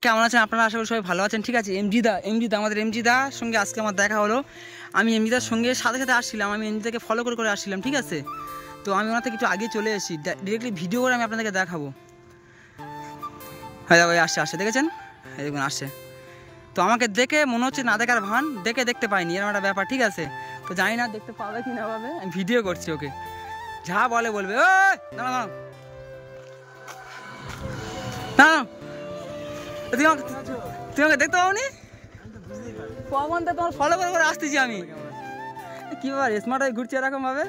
কেমন আছেন আপনারা? আশা করি সবাই ভালো আছেন। ঠিক আছে, এমজিদা আমাদের এমজিদার সঙ্গে আজকে আমার দেখা হলো। আমি এমজিদার সঙ্গে সাথে সাথে আসছিলাম, আমি এমজিদাকে ফলো করে আসছিলাম। ঠিক আছে, তো আমি ওনার থেকে একটু আগে চলে এসেছি, ডিরেক্টলি ভিডিও করে আমি আপনাদেরকে দেখাবো। হ্যাঁ ওই আসছে দেখেছেন, এই দেখুন আসছে। তো আমাকে দেখে মনে হচ্ছে না দেখার ভান, দেখতে পাইনি, এরকম একটা ব্যাপার। ঠিক আছে, তো জানি না দেখতে পাবে কি না পাবে, আমি ভিডিও করছি ওকে, যা বলবে না না না তুমি আমাকে দেখতে পাওনি? পবনটা তোমার ফলো করে আসতেছি আমি। কি ব্যাপার, স্মার্ট হয়ে ঘুরছে এরকম ভাবে?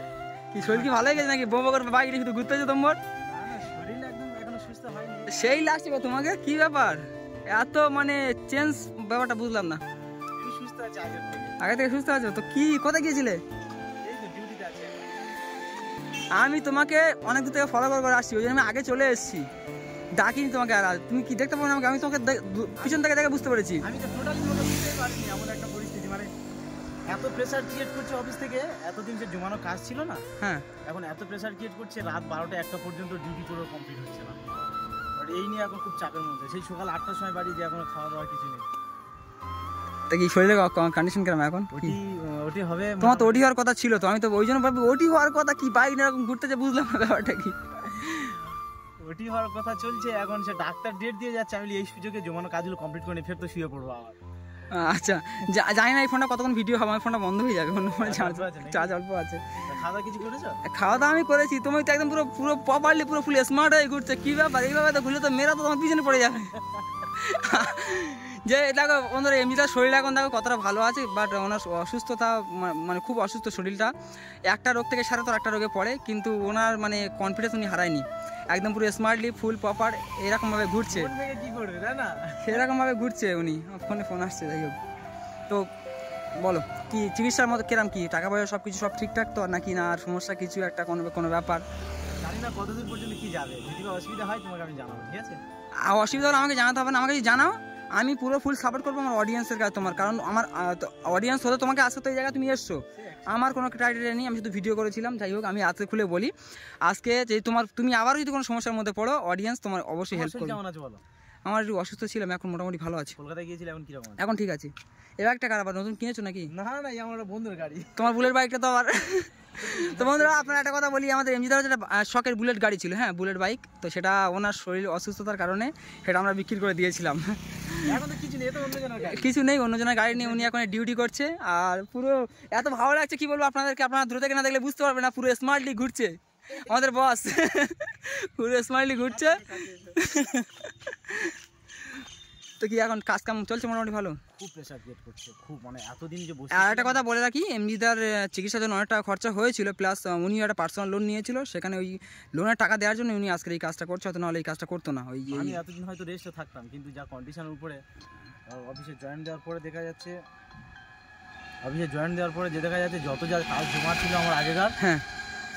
কি শরীর কি ভালো হয়ে গেছে নাকি? বোমা করে বাইক নিয়ে শুধু ঘুরতে হচ্ছে তোমার? সেই লাগছে তোমাকে, কি ব্যাপার এত মানে চেঞ্জ ব্যাপারটা বুঝলাম না। আগে থেকে সুস্থ আছো তো? কি কোথায় গিয়েছিলে? আমি তোমাকে অনেক দূর থেকে ফলো করে আসছি, ওই জন্য আমি আগে চলে এসেছি, ডাকিনি তোমাকে। আর তুমি কি দেখতে পাবো না আমাকে? আমি তোমাকে পিছন থেকে দেখে বুঝতে পেরেছি। আমি তো টোটালি বুঝতেই পারিনি এমন একটা পরিস্থিতি, মানে এত প্রেসার ক্রিয়েট করছে অফিস থেকে। এতদিন যে জমানো কাজ ছিল না, হ্যাঁ এখন এত প্রেসার ক্রিয়েট করছে, রাত 12টা 1টা পর্যন্ত ডিউটি করে কমপ্লিট হচ্ছে না। আর এই নিয়ে এখন খুব চাপের মধ্যে। সেই সকাল 8টার সময় বাড়ি, যে এখনো খাওয়া দাওয়া কিছু নেই। তা কি শরীরের কন্ডিশন কেমন এখন? ওটি হবে, তোমার তো ওটি হওয়ার কথা ছিল, তো আমি তো ওই জন্য ভাবি ওটি হওয়ার কথা, কি বাইক এরকম ঘুরতে যে বুঝলাম না ব্যাপারটা কি। ওটি হওয়ার কথা চলছে, এখন সে ডাক্তার ডেট দিয়ে যাচ্ছে। আমি এই সুযোগে জমানো কাজগুলো কমপ্লিট করে ফের তো শুয়ে পড়বো আবার। আচ্ছা, জানি না এই ফোনটা কতক্ষণ ভিডিও হবে, আমার ফোনটা বন্ধ হয়ে যাবে, অন্য ফোনে চার্জ অল্প আছে। খাওয়া দাওয়া কিছু করেছো? খাওয়া দাওয়া আমি করেছি, তুমি তো একদম পুরো প্রপারলি পুরো ফুল স্মার্ট হয়ে ঘুরছে। কি ব্যাপার, এইভাবে তো ঘুরলে তো মেয়েরা তো তোমার পিছনে পড়ে যাবে। যে দেখো বন্ধুরা, এমনিটা শরীর এখন দেখো কতটা ভালো আছে, বাট ওনার অসুস্থতা মানে খুব অসুস্থ শরীরটা। একটা রোগ থেকে সারা তো একটা রোগে পড়ে, কিন্তু ওনার মানে কনফিডেন্স উনি হারায়নি, একদম পুরো স্মার্টলি ফুল প্রপার এরকমভাবে ঘুরছে। কি করবে তাই না, সেরকমভাবে ঘুরছে উনি। ফোন আসছে, যাই হোক। তো বলো, কি চিকিৎসার মতো কিরম, কি টাকা পয়সা সব কিছু সব ঠিকঠাক তো নাকি না আর সমস্যা কিছু একটা কোনো ব্যাপার? জানি না কতদূর পর্যন্ত কি যাবে, যদি অসুবিধা হয় তোমাকে আমি জানাবো, ঠিক আছে? অসুবিধা হলে আমাকে জানাতে হবে না, আমাকে জানাও, আমি পুরো ফুল সাপোর্ট করবো আমার অডিয়েন্সের কাছে তোমার। কারণ আমার অডিয়েন্স হলে তোমাকে আজকে তো এই জায়গায় তুমি এসছো, আমার কোনো ক্রাইটেরিয়া নেই, আমি শুধু ভিডিও করেছিলাম। যাই হোক, আমি আজকে খুলে বলি, আজকে যে তুমি আবারও যদি কোনো সমস্যার মধ্যে পড়ো, অডিয়েন্স তোমার অবশ্যই হেল্প করবে। কেমন আছো বলো? আমার একটু অসুস্থ ছিলাম, এখন মোটামুটি ভালো আছে। কলকাতায় গিয়েছিলে, এখন কিরকম? এখন ঠিক আছে। এবার একটা কার আবার নতুন কিনেছো নাকি? না না, আমার বন্ধুর গাড়ি। তোমার বুলেট বাইকটা তো আবার। তো বন্ধুরা, আপনারা একটা কথা বলি, আমাদের এমজিদার যেটা শখের বুলেট গাড়ি ছিল, হ্যাঁ বুলেট বাইক, তো সেটা ওনার শরীর অসুস্থতার কারণে সেটা আমরা বিক্রি করে দিয়েছিলাম। এখন তো কিছু নেই, তো কিছু নেই, অন্যজনের গাড়ি নিয়ে উনি এখন ডিউটি করছে। আর পুরো এত ভালো লাগছে, কি বলবো আপনাদেরকে, আপনারা দূর থেকে না দেখলে বুঝতে পারবেন না, পুরো স্মার্টলি ঘুরছে আমাদের বস। পুরো স্মার্টলি ঘুরছে। তো কি এখন কাজ কাম চলছে মোটামুটি ভালো? খুব প্রেসার ক্রিয়েট করছে, খুব, মানে এতদিন যে বসে। আর একটা কথা বলে রাখি, এমজিদার চিকিৎসার জন্য অনেক টাকা খরচা হয়েছিল, প্লাস উনি একটা পার্সোনাল লোন নিয়েছিল, সেখানে ওই লোনের টাকা দেওয়ার জন্য উনি আজকের এই কাজটা করছে, হয়তো নাহলে এই কাজটা করতো না। ওই আমি এতদিন হয়তো রেস্টে থাকতাম, কিন্তু যা কন্ডিশনের উপরে অফিসে জয়েন দেওয়ার পরে দেখা যাচ্ছে, যে দেখা যাচ্ছে যত যা কাজ জমা ছিল আমার আগেকার, হ্যাঁ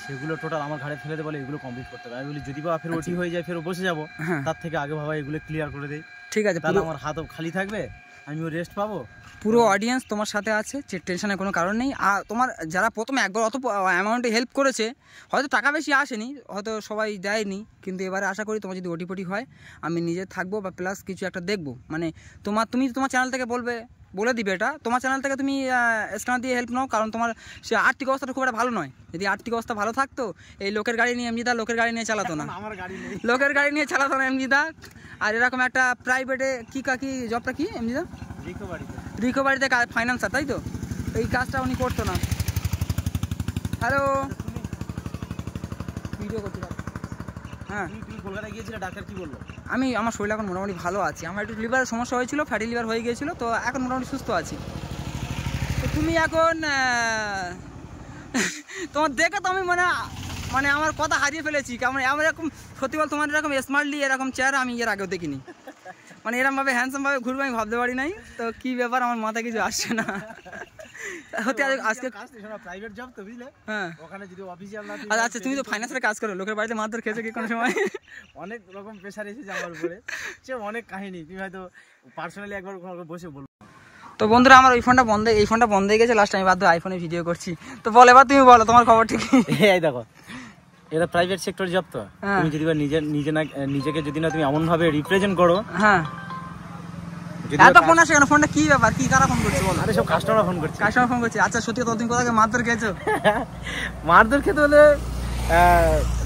সেগুলো টোটাল আমার ঘাড়ে ফেলে বলে এগুলো কমপ্লিট করতে হবে। আমি বলি যদি বা ফের ওটি হয়ে যায়, ফের বসে যাবো, তার থেকে আগে ভাবা এগুলো ক্লিয়ার করে দেই, ঠিক আছে? তাহলে আমার হাতও খালি থাকবে, আমিও রেস্ট পাবো। পুরো অডিয়েন্স তোমার সাথে আছে, টেনশনের কোনো কারণ নেই। আর তোমার যারা প্রথমে একবার অত অ্যামাউন্টে হেল্প করেছে, হয়তো টাকা বেশি আসেনি, হয়তো সবাই দেয়নি, কিন্তু এবারে আশা করি তোমার যদি ওটিপটি হয়, আমি নিজে থাকবো, বা প্লাস কিছু একটা দেখবো। মানে তুমি তোমার চ্যানেল থেকে বলে দিবে, এটা তোমার চ্যানেল থেকে তুমি স্ক্যানার দিয়ে হেল্প নাও, কারণ তোমার সে আর্থিক অবস্থাটা খুব একটা ভালো নয়। যদি আর্থিক অবস্থা ভালো থাকতো, এই লোকের গাড়ি নিয়ে এমজিদা লোকের গাড়ি নিয়ে চালাতো না, লোকের গাড়ি নিয়ে চালাতো না এমজিদা। আর এরকম একটা প্রাইভেটে কি জবটা কি এমজিদা? রিকভারিতে ফাইন্যান্সার, তাই তো? এই কাজটা উনি করতো না। হ্যালো, ভিডিও করতে পারো? হ্যাঁ, তুমি কলকাতায় গিয়েছিলে, ডাক্তার কি বললো? আমার শরীর এখন মোটামুটি ভালো আছে, আমার একটু লিভারের সমস্যা হয়েছিল, ফ্যাটি লিভার হয়ে গিয়েছিলো, তো এখন মোটামুটি সুস্থ আছি। তো তুমি এখন তোমার দেখে তো আমি মানে আমার কথা হারিয়ে ফেলেছি, কারণ আমার এরকম সত্যি বল, তোমার এরকম স্মার্টলি এরকম চেহারা আমি এর আগেও দেখিনি, মানে এরকমভাবে হ্যান্ডসামভাবে ঘুরবে আমি ভাবতে পারি নাই। তো কি ব্যাপার, আমার মাথায় কিছু আসছে না। আজকে প্রাইভেট জব তো, বুঝলে? হ্যাঁ, ওখানে যদি অফিসিয়াল না। আচ্ছা, তুমি তো ফাইন্যান্সের কাজ করো, লোকের বাড়িতে মারধর খেয়েছো কি কোনো সময়? অনেক রকম প্রেসার এসেছে আমার উপরে, সে অনেক কাহিনী, তুমি হয়তো পার্সোনালি একবার বসে বলবো। তো বন্ধুরা, আমার এই ফোনটা বন্ধ হয়ে গেছে, লাস্ট আমি বাধ্য আইফোনে ভিডিও করছি। তো বলো, এবার তুমি বলো তোমার খবর ঠিক? এই দেখো, এটা প্রাইভেট সেক্টর জব, তো তুমি যদি নিজেকে যদি না তুমি এমন ভাবে রিপ্রেজেন্ট করো, হ্যাঁ এত ফোন আসে কেন? ফোনটা কি ব্যাপার, কি কারা ফোন করছে বলো? আরে সব কাস্টমার ফোন করছে। কাস্টমার ফোন করছে? আচ্ছা সত্যি কথা, তুমি কোথাও মারধর খেয়েছো? মারধর খেতে হলে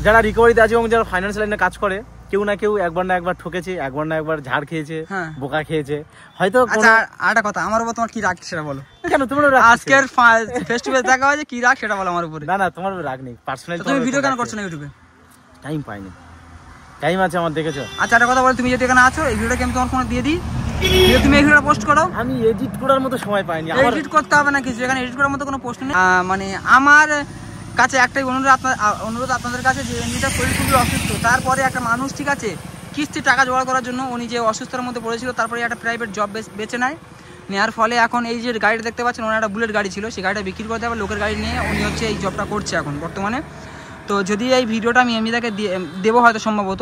যারা রিকভারিতে আছে এবং যারা ফাইন্যান্স লাইনে কাজ করে, কেউ না কেউ একবার না একবার ঠকেছে, একবার না একবার ঝাড় খেয়েছে, বোকা খেয়েছে হয়তো। আচ্ছা আরেকটা কথা, আমার উপর তোমার কি রাগ সেটা বলো। কেন তোমার আজকের ফেস টু ফেস দেখা হয়েছে, কি রাগ সেটা বলো আমার উপরে। না না, তোমার রাগ নেই, পার্সোনালি। তুমি ভিডিও কেন করছো না ইউটিউবে? টাইম পাইনি। টাইম আছে আমার, দেখেছো? আচ্ছা একটা কথা বলো, তুমি যদি এখানে আছো, এই ভিডিওটা কি আমি তোমার ফোনে দিয়ে দিই? তুমি এই ভিডিওটা পোস্ট করো। আমি এডিট করার মতো সময় পাইনি। এডিট করতে হবে না কিছু, এখানে এডিট করার মতো কোনো পোস্ট নেই। মানে আমার কাছে একটাই অনুরোধ আপনাদের কাছে, যে এমনিটা শরীর খুবই অসুস্থ, তারপরে একটা মানুষ, ঠিক আছে, কিস্তি টাকা জোগাড় করার জন্য উনি যে অসুস্থতার মধ্যে পড়েছিল, তারপরে একটা প্রাইভেট জব বেছে নেওয়ার ফলে এখন এই যে গাড়িটা দেখতে পাচ্ছেন, ওনার একটা বুলেট গাড়ি ছিল, সেই গাড়িটা বিক্রি করতে হবে, লোকের গাড়ি নিয়ে উনি হচ্ছে এই জবটা করছে এখন বর্তমানে। তো যদি এই ভিডিওটা আমি এমনিটাকে দেবো হয়তো সম্ভবত,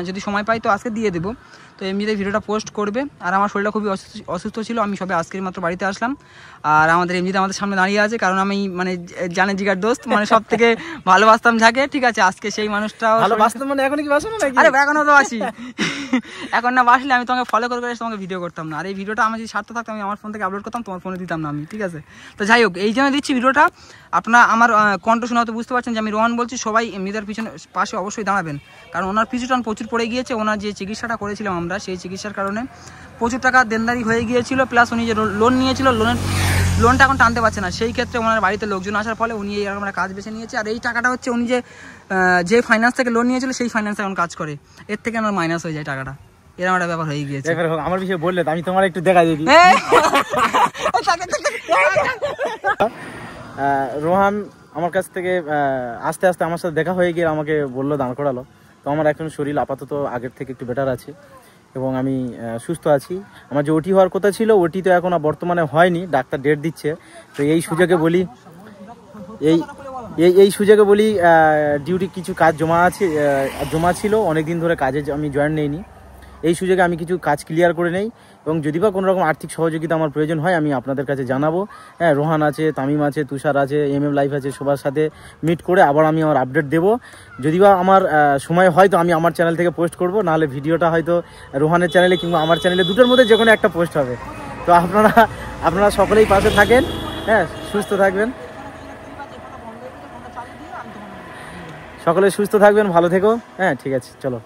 যদি সময় পাই তো আজকে দিয়ে দেবো। তো এমনিতে ভিডিওটা পোস্ট করবে। আর আমার শরীরটা খুবই অসুস্থ ছিল, আমি সবে আজকের মাত্র বাড়িতে আসলাম। আর এমনিতে আমাদের সামনে দাঁড়িয়ে আছে, কারণ আমি মানে জানে জিগার দোস্ত, মানে সব থেকে ভালোবাসতাম যাকে, ঠিক আছে, আজকে সেই মানুষটাও ভালোবাসতাম। মানে এখন কি বাসো না? আরে এখনো তো বাসি। এখন না বাসলে আমি তোমাকে ফলো করে তোমাকে ভিডিও করতাম না। আর এই ভিডিওটা আমি যদি স্বার্থ থাকতো, আমি আমার ফোন থেকে আপলোড করতাম, তোমার ফোনে দিতাম না আমি, ঠিক আছে? তো যাই হোক, এই জন্য দিচ্ছি ভিডিওটা। আপনারা আমার কণ্ঠ শোনা তো বুঝতে পারছেন যে আমি রোহান বলছি। সবাই এমনিদের পাশে অবশ্যই দাঁড়াবেন, কারণ ওনার পিছুটান প্রচুর পড়ে গিয়েছে। ওনার যে চিকিৎসাটা করেছিলাম আমরা, সেই চিকিৎসার কারণে প্রচুর টাকা দেনদারি হয়ে গিয়েছিল, প্লাস উনি যে লোন নিয়েছিল, লোনটা এখন টানতে পারছে না। সেই ক্ষেত্রে ওনার বাড়িতে লোকজন আসার ফলে উনি এইরকম একটা কাজ বেছে নিয়েছে। আর এই টাকাটা হচ্ছে উনি যে ফাইন্যান্স থেকে লোন নিয়েছিল, সেই ফাইন্যান্সে এখন কাজ করে, এর থেকে আমার মাইনাস হয়ে যায় টাকাটা। এরকম একটা ব্যাপার হয়ে গিয়েছে। আমার বিষয়ে বললে আমি তোমার একটু দেখা দিই। রোহান আমার কাছ থেকে আস্তে আস্তে আমার সাথে দেখা হয়ে গিয়ে আমাকে বললো, দাঁড় করালো। তো আমার এখন শরীর আপাতত আগের থেকে একটু বেটার আছে এবং আমি সুস্থ আছি। আমার যে ওটি হওয়ার কথা ছিল, ওটি তো এখন বর্তমানে হয়নি, ডাক্তার ডেট দিচ্ছে। তো এই সুযোগে বলি ডিউটি কিছু কাজ জমা ছিল, অনেকদিন ধরে কাজে আমি জয়েন নেইনি। এই সুযোগে আমি কিছু কাজ ক্লিয়ার করে নেই, এবং যদি বা কোনো রকম আর্থিক সহযোগিতা আমার প্রয়োজন হয় আমি আপনাদের কাছে জানাবো। হ্যাঁ, রোহান আছে, তামিম আছে, তুষার আছে, MM লাইফ আছে, সবার সাথে মিট করে আবার আমি আমার আপডেট দেবো। যদি বা আমার সময় হয় তো আমি আমার চ্যানেল থেকে পোস্ট করব, নাহলে ভিডিওটা হয়তো রোহানের চ্যানেলে কিংবা আমার চ্যানেলে, দুটোর মধ্যে যে কোনো একটা পোস্ট হবে। তো আপনারা সকলেই পাশে থাকেন, হ্যাঁ, সুস্থ থাকবেন, সকলে সুস্থ থাকবেন, ভালো থেকো। হ্যাঁ, ঠিক আছে, চলো।